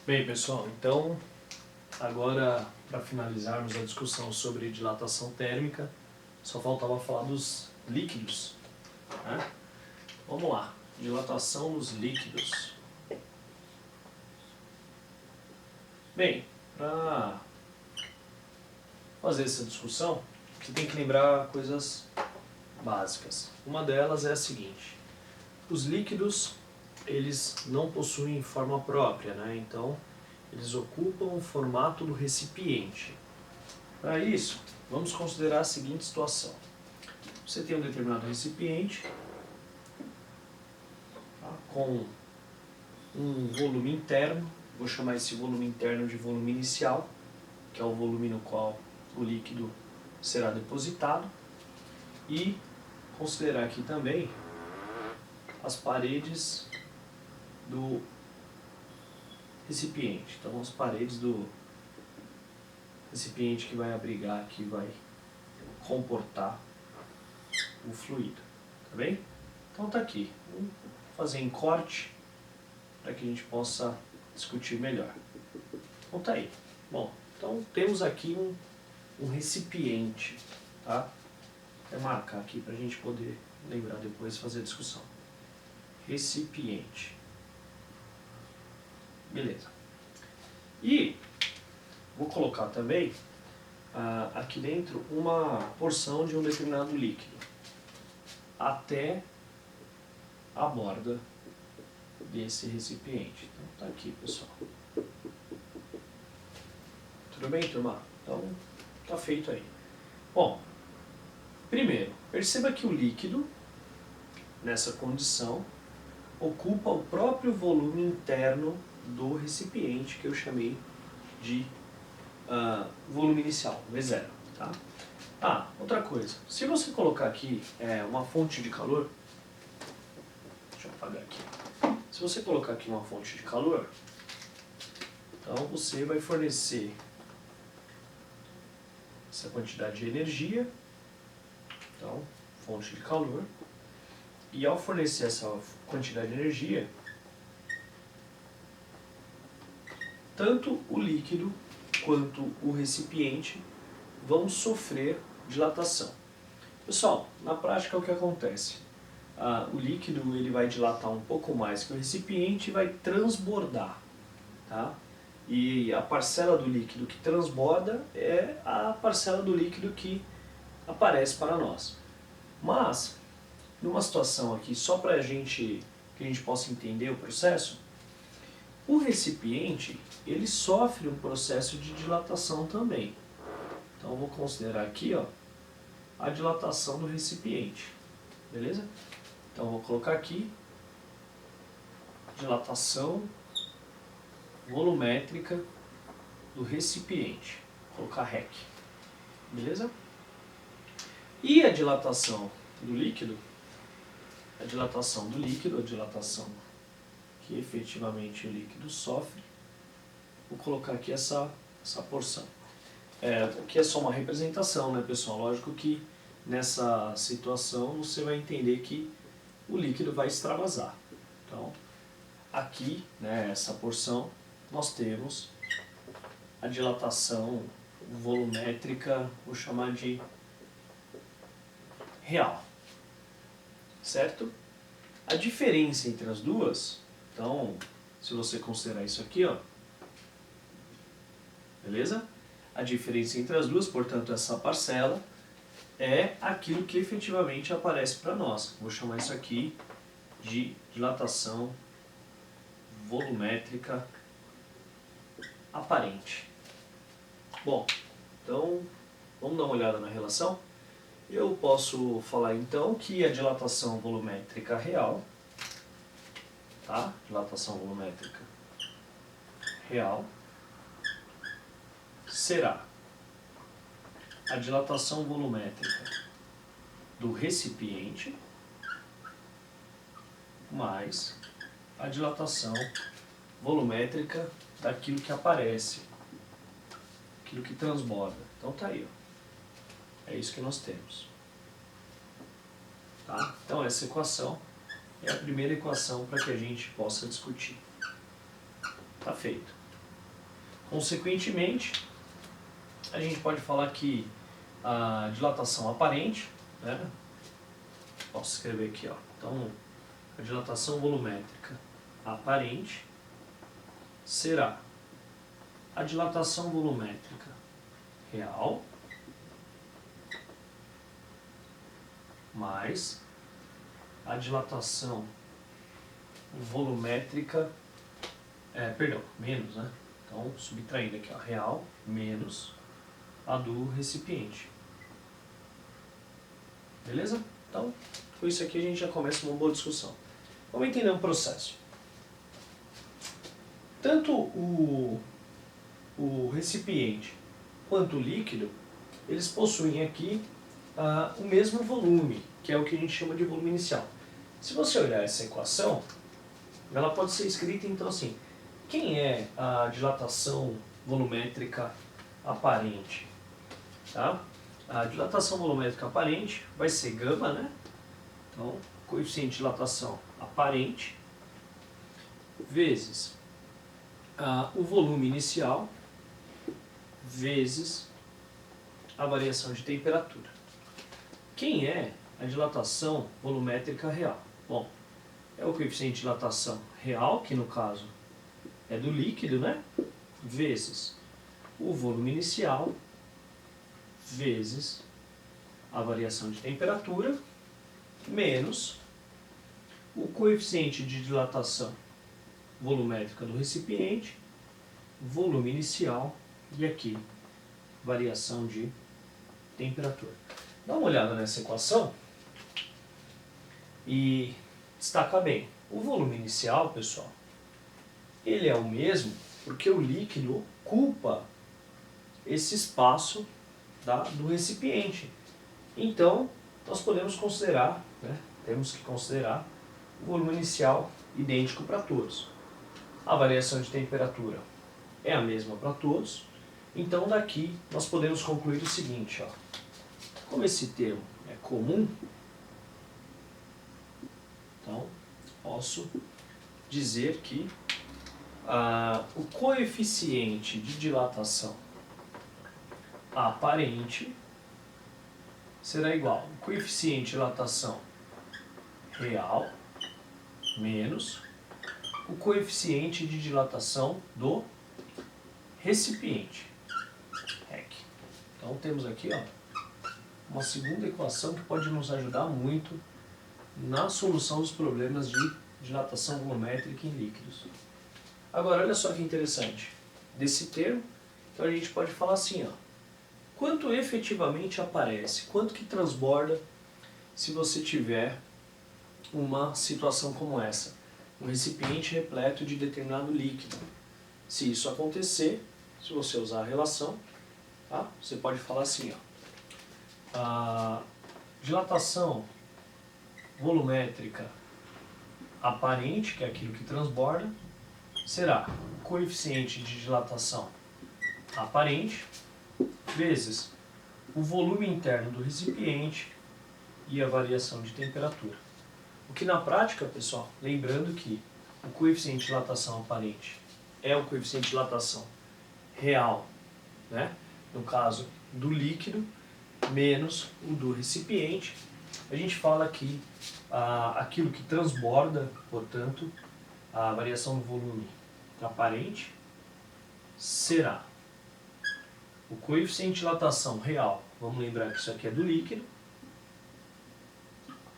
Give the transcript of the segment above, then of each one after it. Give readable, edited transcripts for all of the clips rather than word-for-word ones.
Bem, pessoal, então agora para finalizarmos a discussão sobre dilatação térmica, só faltava falar dos líquidos, né? Vamos lá, dilatação dos líquidos. Bem, para fazer essa discussão, você tem que lembrar coisas básicas. Uma delas é a seguinte: os líquidos, eles não possuem forma própria, né? Então, eles ocupam o formato do recipiente. Para isso, vamos considerar a seguinte situação. Você tem um determinado recipiente, tá, com um volume interno, vou chamar esse volume interno de volume inicial, que é o volume no qual o líquido será depositado, e considerar aqui também as paredes do recipiente. Então, as paredes do recipiente que vai abrigar, que vai comportar o fluido, tá bem? Então tá aqui, vamos fazer em corte para que a gente possa discutir melhor. Então tá aí. Bom, então temos aqui um recipiente, tá? Vou até marcar aqui para a gente poder lembrar depois fazer a discussão. Recipiente. Beleza. E vou colocar também aqui dentro uma porção de um determinado líquido até a borda desse recipiente. Então tá aqui, pessoal. Tudo bem, turma? Então tá feito aí. Bom, primeiro, perceba que o líquido, nessa condição, ocupa o próprio volume interno do recipiente, que eu chamei de volume inicial, V0. Tá? Outra coisa, se você colocar aqui uma fonte de calor, deixa eu apagar aqui. Se você colocar aqui uma fonte de calor, então você vai fornecer essa quantidade de energia, então, fonte de calor, e ao fornecer essa quantidade de energia, tanto o líquido quanto o recipiente vão sofrer dilatação. Pessoal, na prática o que acontece? O líquido ele vai dilatar um pouco mais que o recipiente e vai transbordar, tá? E a parcela do líquido que transborda é a parcela do líquido que aparece para nós. Mas, numa situação aqui, só para que a gente possa entender o processo, o recipiente ele sofre um processo de dilatação também. Então eu vou considerar aqui a dilatação do recipiente, beleza? Então eu vou colocar aqui dilatação volumétrica do recipiente, vou colocar REC, beleza? E a dilatação do líquido, a dilatação que efetivamente o líquido sofre, vou colocar aqui essa porção. Aqui é só uma representação, né, pessoal? Lógico que nessa situação você vai entender que o líquido vai extravasar. Então, aqui, né, essa porção, nós temos a dilatação volumétrica, vou chamar de real, certo? A diferença entre as duas, então, se você considerar isso aqui, beleza? A diferença entre as duas, portanto, essa parcela, é aquilo que efetivamente aparece para nós. Vou chamar isso aqui de dilatação volumétrica aparente. Bom, então, vamos dar uma olhada na relação? Eu posso falar então que a dilatação volumétrica real, tá? Dilatação volumétrica real será a dilatação volumétrica do recipiente mais a dilatação volumétrica daquilo que aparece, aquilo que transborda. Então tá aí, é isso que nós temos. Tá? Então essa equação é a primeira equação para que a gente possa discutir. Tá feito. Consequentemente, a gente pode falar que a dilatação aparente, né? Posso escrever aqui, ó. Então, a dilatação volumétrica aparente será a dilatação volumétrica real mais a dilatação volumétrica, menos, né? Então, subtraindo aqui, ó, real menos a do recipiente. Beleza? Então, com isso aqui a gente já começa uma boa discussão. Vamos entender o processo. Tanto o recipiente quanto o líquido, eles possuem aqui o mesmo volume, que é o que a gente chama de volume inicial. Se você olhar essa equação, ela pode ser escrita então assim: quem é a dilatação volumétrica aparente? Tá? A dilatação volumétrica aparente vai ser gama, né? Então, coeficiente de dilatação aparente vezes o volume inicial vezes a variação de temperatura. Quem é a dilatação volumétrica real? Bom, é o coeficiente de dilatação real, que no caso é do líquido, né? Vezes o volume inicial vezes a variação de temperatura menos o coeficiente de dilatação volumétrica do recipiente, volume inicial e aqui variação de temperatura. Dá uma olhada nessa equação e destaca bem. O volume inicial, pessoal, ele é o mesmo porque o líquido ocupa esse espaço do recipiente. Então, nós podemos considerar, né, temos que considerar o volume inicial idêntico para todos. A variação de temperatura é a mesma para todos. Então, daqui nós podemos concluir o seguinte, ó. Como esse termo é comum, então posso dizer que o coeficiente de dilatação aparente será igual ao coeficiente de dilatação real menos o coeficiente de dilatação do recipiente. Então temos aqui, ó, uma segunda equação que pode nos ajudar muito na solução dos problemas de dilatação volumétrica em líquidos. Agora, olha só que interessante. Desse termo, então a gente pode falar assim, ó, quanto efetivamente aparece, quanto que transborda se você tiver uma situação como essa, um recipiente repleto de determinado líquido. Se isso acontecer, se você usar a relação, tá? Você pode falar assim, ó, a dilatação volumétrica aparente, que é aquilo que transborda, será o coeficiente de dilatação aparente vezes o volume interno do recipiente e a variação de temperatura. O que na prática, pessoal, lembrando que o coeficiente de dilatação aparente é o coeficiente de dilatação real, né? No caso do líquido, menos o do recipiente. A gente fala aqui aquilo que transborda, portanto, a variação do volume aparente será o coeficiente de dilatação real, vamos lembrar que isso aqui é do líquido,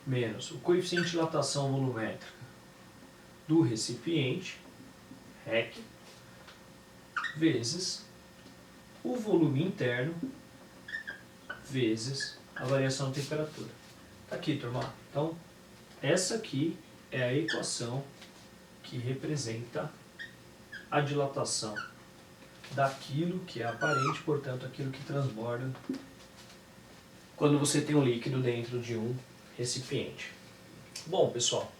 menos o coeficiente de dilatação volumétrica do recipiente, REC, vezes o volume interno vezes a variação de temperatura. Tá aqui, turma. Então, essa aqui é a equação que representa a dilatação daquilo que é aparente, portanto, aquilo que transborda quando você tem um líquido dentro de um recipiente. Bom, pessoal,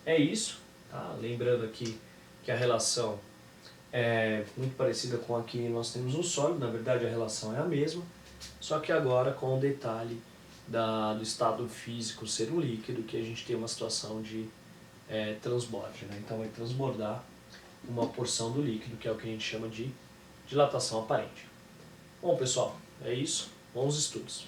é isso. Tá? Lembrando aqui que a relação é muito parecida com a que nós temos no sólido, na verdade a relação é a mesma, só que agora com o detalhe do estado físico ser um líquido, que a gente tem uma situação de transborde, né? Então vai transbordar uma porção do líquido, que é o que a gente chama de dilatação aparente. Bom, pessoal, é isso. Bons estudos.